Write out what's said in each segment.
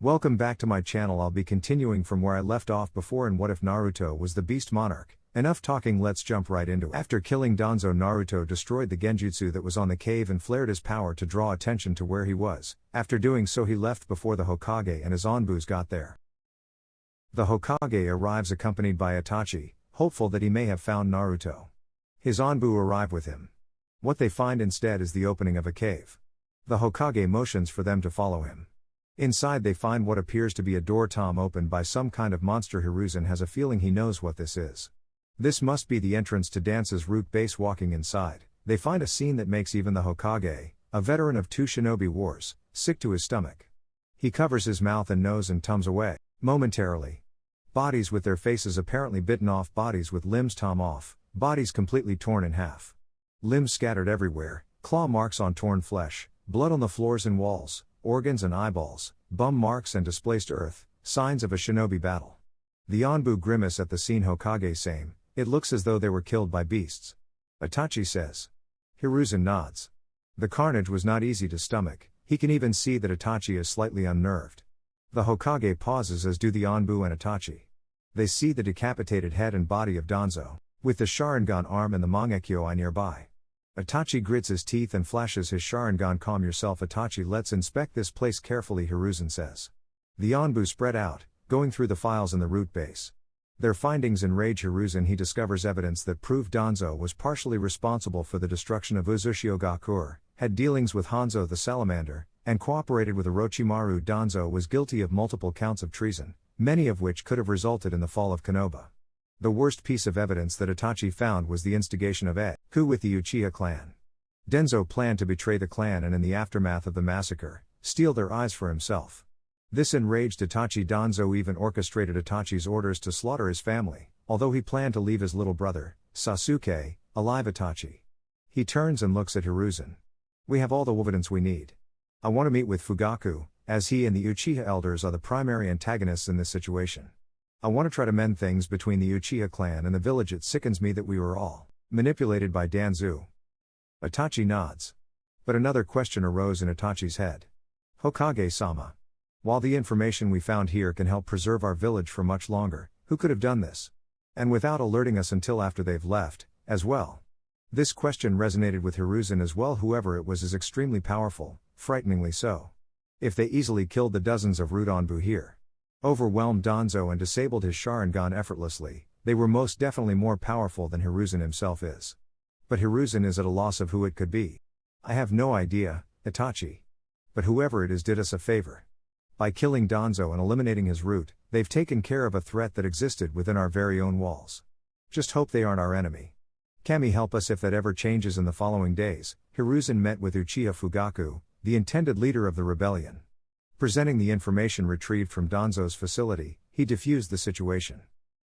Welcome back to my channel. I'll be continuing from where I left off before in What If Naruto Was the Beast Monarch. Enough talking, let's jump right into it. After killing Danzo, Naruto destroyed the genjutsu that was on the cave and flared his power to draw attention to where he was. After doing so, he left before the Hokage and his Anbus got there. The Hokage arrives accompanied by Itachi, hopeful that he may have found Naruto. His Anbu arrive with him. What they find instead is the opening of a cave. The Hokage motions for them to follow him. Inside they find what appears to be a door opened by some kind of monster. Hiruzen has a feeling he knows what this is. This must be the entrance to Dance's root base. Walking inside, they find a scene that makes even the Hokage, a veteran of 2 shinobi wars, sick to his stomach. He covers his mouth and nose and tums away. Momentarily, bodies with their faces apparently bitten off, bodies with limbs tom off, bodies completely torn in half. Limbs scattered everywhere, claw marks on torn flesh, blood on the floors and walls, organs and eyeballs, bum marks and displaced earth, signs of a shinobi battle. The Anbu grimace at the scene. Hokage same, it looks as though they were killed by beasts. Itachi says. Hiruzen nods. The carnage was not easy to stomach, he can even see that Itachi is slightly unnerved. The Hokage pauses, as do the Anbu and Itachi. They see the decapitated head and body of Danzo, with the Sharingan arm and the Mangekyo nearby. Itachi grits his teeth and flashes his Sharingan. Calm yourself, Itachi, let's inspect this place carefully, Hiruzen says. The Anbu spread out, going through the files in the root base. Their findings enrage Hiruzen. He discovers evidence that proved Danzo was partially responsible for the destruction of Uzushiogakure, had dealings with Hanzo the Salamander, and cooperated with Orochimaru. Danzo was guilty of multiple counts of treason, many of which could have resulted in the fall of Konoha. The worst piece of evidence that Itachi found was the instigation of a coup with the Uchiha clan. Denzo planned to betray the clan and in the aftermath of the massacre, steal their eyes for himself. This enraged Itachi. Danzo even orchestrated Itachi's orders to slaughter his family, although he planned to leave his little brother, Sasuke, alive. Itachi. He turns and looks at Hiruzen. We have all the evidence we need. I want to meet with Fugaku, as he and the Uchiha elders are the primary antagonists in this situation. I want to try to mend things between the Uchiha clan and the village. It sickens me that we were all manipulated by Danzo. Itachi nods. But another question arose in Itachi's head. Hokage-sama. While the information we found here can help preserve our village for much longer, who could have done this? And without alerting us until after they've left, as well. This question resonated with Hiruzen as well. Whoever it was is extremely powerful, frighteningly so. If they easily killed the dozens of root Anbu here, overwhelmed Danzo and disabled his Sharingan effortlessly, they were most definitely more powerful than Hiruzen himself is. But Hiruzen is at a loss of who it could be. I have no idea, Itachi. But whoever it is did us a favor. By killing Danzo and eliminating his root, they've taken care of a threat that existed within our very own walls. Just hope they aren't our enemy. Kami, help us if that ever changes. In the following days, Hiruzen met with Uchiha Fugaku, the intended leader of the rebellion. Presenting the information retrieved from Danzo's facility, he diffused the situation.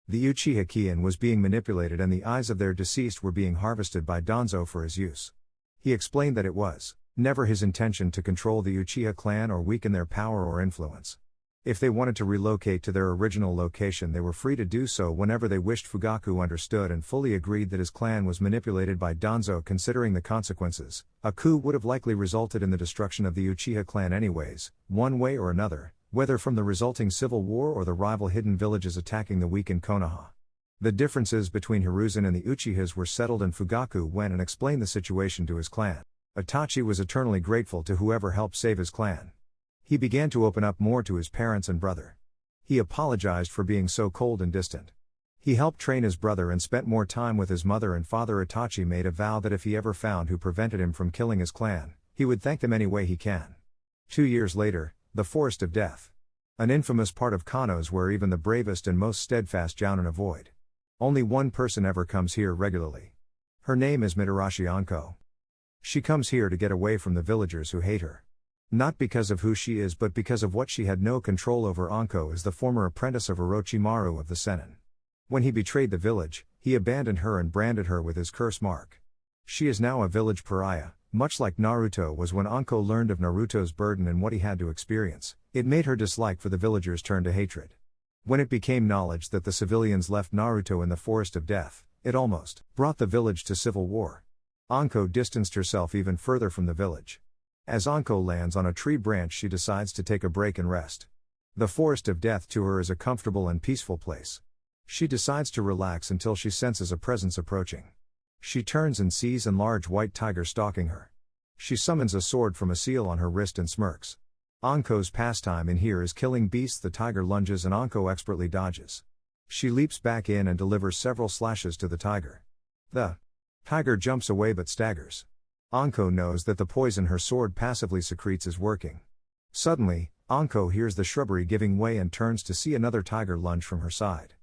The Uchiha Kiin was being manipulated and the eyes of their deceased were being harvested by Danzo for his use. He explained that it was never his intention to control the Uchiha clan or weaken their power or influence. If they wanted to relocate to their original location, they were free to do so whenever they wished. Fugaku understood and fully agreed that his clan was manipulated by Danzo. Considering the consequences, a coup would have likely resulted in the destruction of the Uchiha clan anyways, one way or another, whether from the resulting civil war or the rival hidden villages attacking the weakened Konoha. The differences between Hiruzen and the Uchihas were settled and Fugaku went and explained the situation to his clan. Itachi was eternally grateful to whoever helped save his clan. He began to open up more to his parents and brother. He apologized for being so cold and distant. He helped train his brother and spent more time with his mother and father. Itachi made a vow that if he ever found who prevented him from killing his clan, he would thank them any way he can. 2 years later, the Forest of Death. An infamous part of Kannos where even the bravest and most steadfast jounin avoid. Only one person ever comes here regularly. Her name is Mitarashi Anko. She comes here to get away from the villagers who hate her. Not because of who she is but because of what she had no control over. Anko is the former apprentice of Orochimaru of the Sennin. When he betrayed the village, he abandoned her and branded her with his curse mark. She is now a village pariah, much like Naruto was when Anko learned of Naruto's burden and what he had to experience. It made her dislike for the villagers turn to hatred. When it became knowledge that the civilians left Naruto in the Forest of Death, it almost brought the village to civil war. Anko distanced herself even further from the village. As Anko lands on a tree branch, she decides to take a break and rest. The forest of death to her is a comfortable and peaceful place. She decides to relax until she senses a presence approaching. She turns and sees a large white tiger stalking her. She summons a sword from a seal on her wrist and smirks. Anko's pastime in here is killing beasts. The tiger lunges and Anko expertly dodges. She leaps back in and delivers several slashes to the tiger. The tiger jumps away but staggers. Anko knows that the poison her sword passively secretes is working. Suddenly, Anko hears the shrubbery giving way and turns to see another tiger lunge from her side.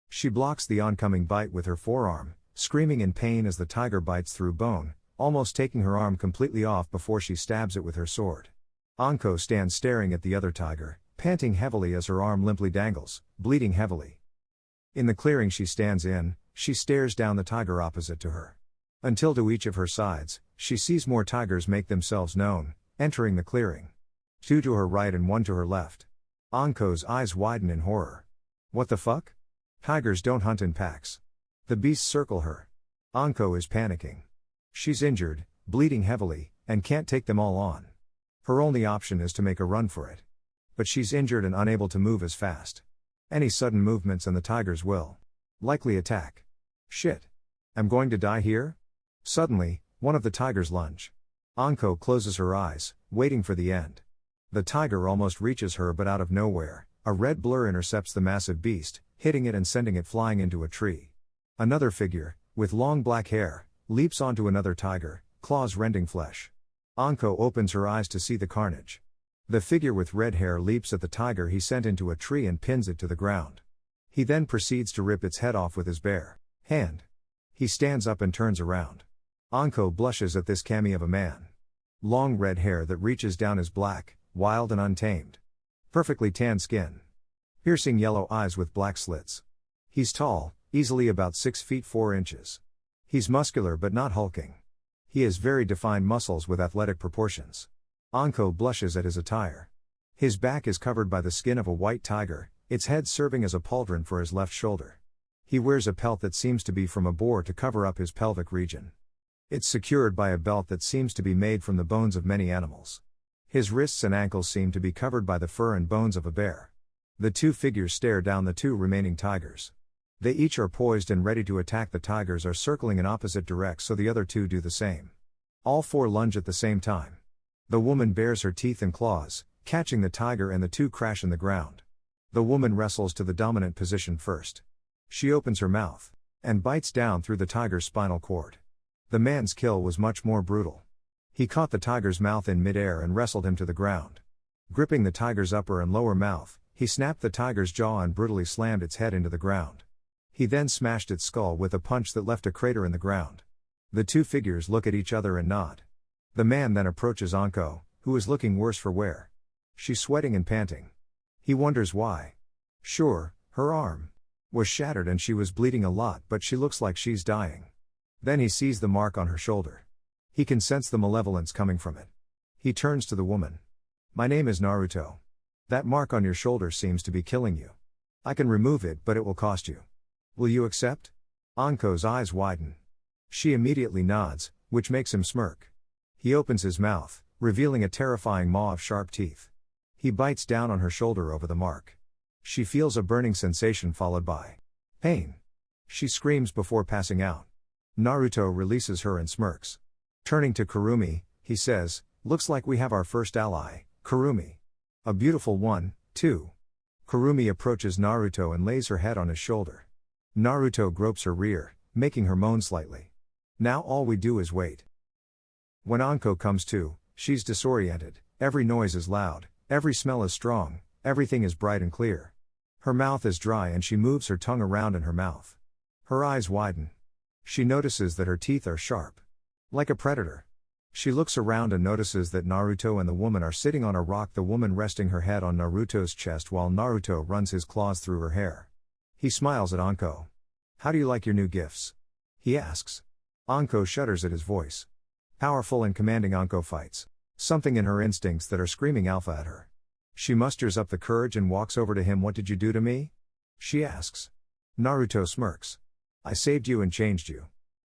She blocks the oncoming bite with her forearm, screaming in pain as the tiger bites through bone, almost taking her arm completely off before she stabs it with her sword. Anko stands staring at the other tiger, panting heavily as her arm limply dangles, bleeding heavily. In the clearing she stands in, she stares down the tiger opposite to her. Until to each of her sides, she sees more tigers make themselves known, entering the clearing. 2 to her right and 1 to her left. Anko's eyes widen in horror. What the fuck? Tigers don't hunt in packs. The beasts circle her. Anko is panicking. She's injured, bleeding heavily, and can't take them all on. Her only option is to make a run for it. But she's injured and unable to move as fast. Any sudden movements and the tigers will likely attack. Shit. I'm going to die here? Suddenly, one of the tigers lunge. Anko closes her eyes, waiting for the end. The tiger almost reaches her, but out of nowhere, a red blur intercepts the massive beast, hitting it and sending it flying into a tree. Another figure, with long black hair, leaps onto another tiger, claws rending flesh. Anko opens her eyes to see the carnage. The figure with red hair leaps at the tiger he sent into a tree and pins it to the ground. He then proceeds to rip its head off with his bare hand. He stands up and turns around. Anko blushes at this cameo of a man. Long red hair that reaches down his black, wild and untamed. Perfectly tan skin. Piercing yellow eyes with black slits. He's tall, easily about 6 feet 4 inches. He's muscular but not hulking. He has very defined muscles with athletic proportions. Anko blushes at his attire. His back is covered by the skin of a white tiger, its head serving as a pauldron for his left shoulder. He wears a pelt that seems to be from a boar to cover up his pelvic region. It's secured by a belt that seems to be made from the bones of many animals. His wrists and ankles seem to be covered by the fur and bones of a bear. The 2 figures stare down the 2 remaining tigers. They each are poised and ready to attack. The tigers are circling in opposite directions, so the other 2 do the same. All 4 lunge at the same time. The woman bares her teeth and claws, catching the tiger, and the 2 crash in the ground. The woman wrestles to the dominant position first. She opens her mouth and bites down through the tiger's spinal cord. The man's kill was much more brutal. He caught the tiger's mouth in midair and wrestled him to the ground. Gripping the tiger's upper and lower mouth, he snapped the tiger's jaw and brutally slammed its head into the ground. He then smashed its skull with a punch that left a crater in the ground. The 2 figures look at each other and nod. The man then approaches Anko, who is looking worse for wear. She's sweating and panting. He wonders why. Sure, her arm was shattered and she was bleeding a lot, but she looks like she's dying. Then he sees the mark on her shoulder. He can sense the malevolence coming from it. He turns to the woman. My name is Naruto. That mark on your shoulder seems to be killing you. I can remove it, but it will cost you. Will you accept? Anko's eyes widen. She immediately nods, which makes him smirk. He opens his mouth, revealing a terrifying maw of sharp teeth. He bites down on her shoulder over the mark. She feels a burning sensation followed by pain. She screams before passing out. Naruto releases her and smirks. Turning to Kurumi, he says, looks like we have our first ally, Kurumi. A beautiful one, too. Kurumi approaches Naruto and lays her head on his shoulder. Naruto gropes her rear, making her moan slightly. Now all we do is wait. When Anko comes to, she's disoriented, every noise is loud, every smell is strong, everything is bright and clear. Her mouth is dry and she moves her tongue around in her mouth. Her eyes widen. She notices that her teeth are sharp. Like a predator. She looks around and notices that Naruto and the woman are sitting on a rock, the woman resting her head on Naruto's chest while Naruto runs his claws through her hair. He smiles at Anko. How do you like your new gifts? He asks. Anko shudders at his voice. Powerful and commanding, Anko fights something in her instincts that are screaming alpha at her. She musters up the courage and walks over to him. What did you do to me? She asks. Naruto smirks. I saved you and changed you.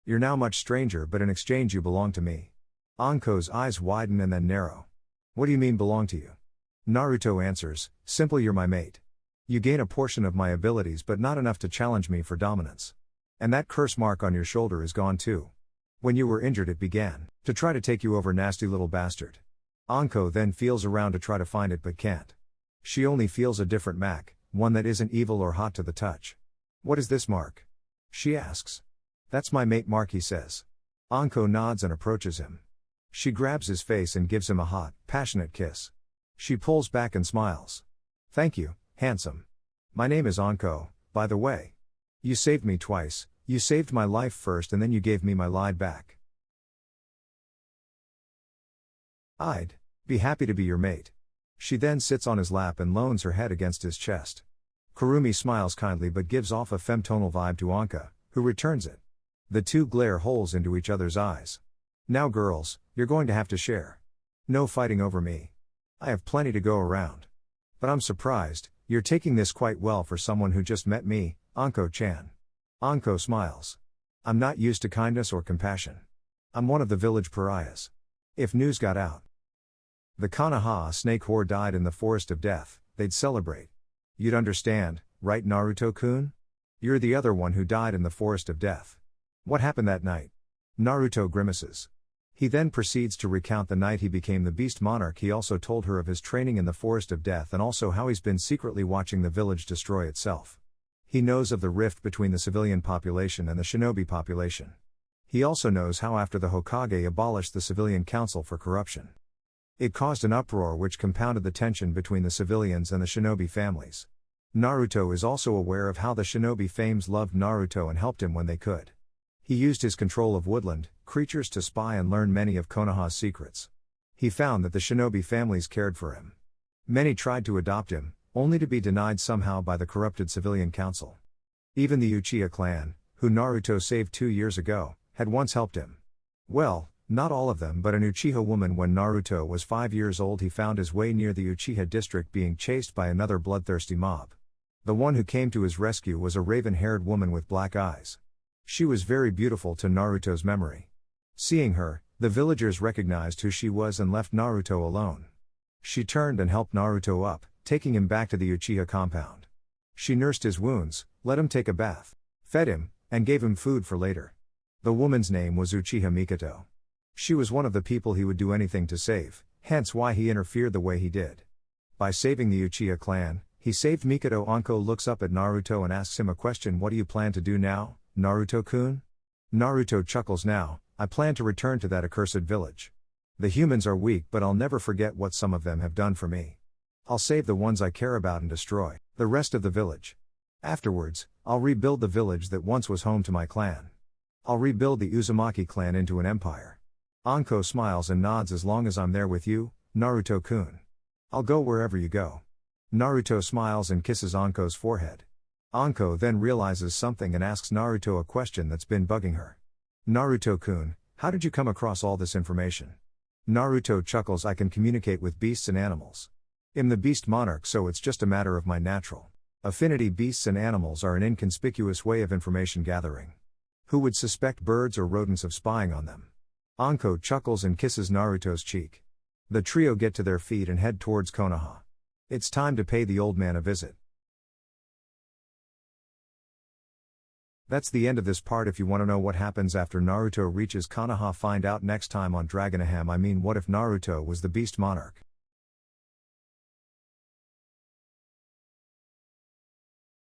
You're now much stranger, but in exchange you belong to me. Anko's eyes widen and then narrow. What do you mean belong to you? Naruto answers, "Simply you're my mate. You gain a portion of my abilities but not enough to challenge me for dominance. And that curse mark on your shoulder is gone too. When you were injured it began to try to take you over, nasty little bastard." Anko then feels around to try to find it but can't. She only feels a different mark, one that isn't evil or hot to the touch. "What is this mark?" she asks. "That's my mate mark," he says. Anko nods and approaches him. She grabs his face and gives him a hot, passionate kiss. She pulls back and smiles. "Thank you, handsome. My name is Anko, by the way. You saved me twice, you saved my life first and then you gave me my life back. I'd be happy to be your mate." She then sits on his lap and leans her head against his chest. Kurumi smiles kindly but gives off a femtonal vibe to Anka, who returns it. The two glare holes into each other's eyes. "Now girls, you're going to have to share. No fighting over me. I have plenty to go around. But I'm surprised, you're taking this quite well for someone who just met me, Anko-chan." Anko smiles. "I'm not used to kindness or compassion. I'm one of the village pariahs. If news got out the Konoha snake horde died in the forest of death, they'd celebrate. You'd understand, right Naruto-kun? You're the other one who died in the forest of death. What happened that night?" Naruto grimaces. He then proceeds to recount the night he became the Beast Monarch. He also told her of his training in the Forest of Death and also how he's been secretly watching the village destroy itself. He knows of the rift between the civilian population and the shinobi population. He also knows how after the Hokage abolished the civilian council for corruption, it caused an uproar which compounded the tension between the civilians and the shinobi families. Naruto is also aware of how the shinobi fames loved Naruto and helped him when they could. He used his control of woodland creatures to spy and learn many of Konoha's secrets. He found that the shinobi families cared for him. Many tried to adopt him, only to be denied somehow by the corrupted civilian council. Even the Uchiha clan, who Naruto saved 2 years ago, had once helped him. Well, not all of them but an Uchiha woman. When Naruto was 5 years old he found his way near the Uchiha district being chased by another bloodthirsty mob. The one who came to his rescue was a raven-haired woman with black eyes. She was very beautiful to Naruto's memory. Seeing her, the villagers recognized who she was and left Naruto alone. She turned and helped Naruto up, taking him back to the Uchiha compound. She nursed his wounds, let him take a bath, fed him, and gave him food for later. The woman's name was Uchiha Mikoto. She was one of the people he would do anything to save, hence why he interfered the way he did. By saving the Uchiha clan, he saved Mikoto. Anko looks up at Naruto and asks him a question. "What do you plan to do now, Naruto-kun?" Naruto chuckles. "Now, I plan to return to that accursed village. The humans are weak but I'll never forget what some of them have done for me. I'll save the ones I care about and destroy the rest of the village. Afterwards, I'll rebuild the village that once was home to my clan. I'll rebuild the Uzumaki clan into an empire." Anko smiles and nods. "As long as I'm there with you, Naruto-kun. I'll go wherever you go." Naruto smiles and kisses Anko's forehead. Anko then realizes something and asks Naruto a question that's been bugging her. "Naruto-kun, how did you come across all this information?" Naruto chuckles. "I can communicate with beasts and animals. I'm the Beast Monarch, so it's just a matter of my natural affinity. Beasts and animals are an inconspicuous way of information gathering. Who would suspect birds or rodents of spying on them?" Anko chuckles and kisses Naruto's cheek. The trio get to their feet and head towards Konoha. It's time to pay the old man a visit. That's the end of this part. If you want to know what happens after Naruto reaches Konoha, find out next time on Dragonaham. What if Naruto was the Beast Monarch?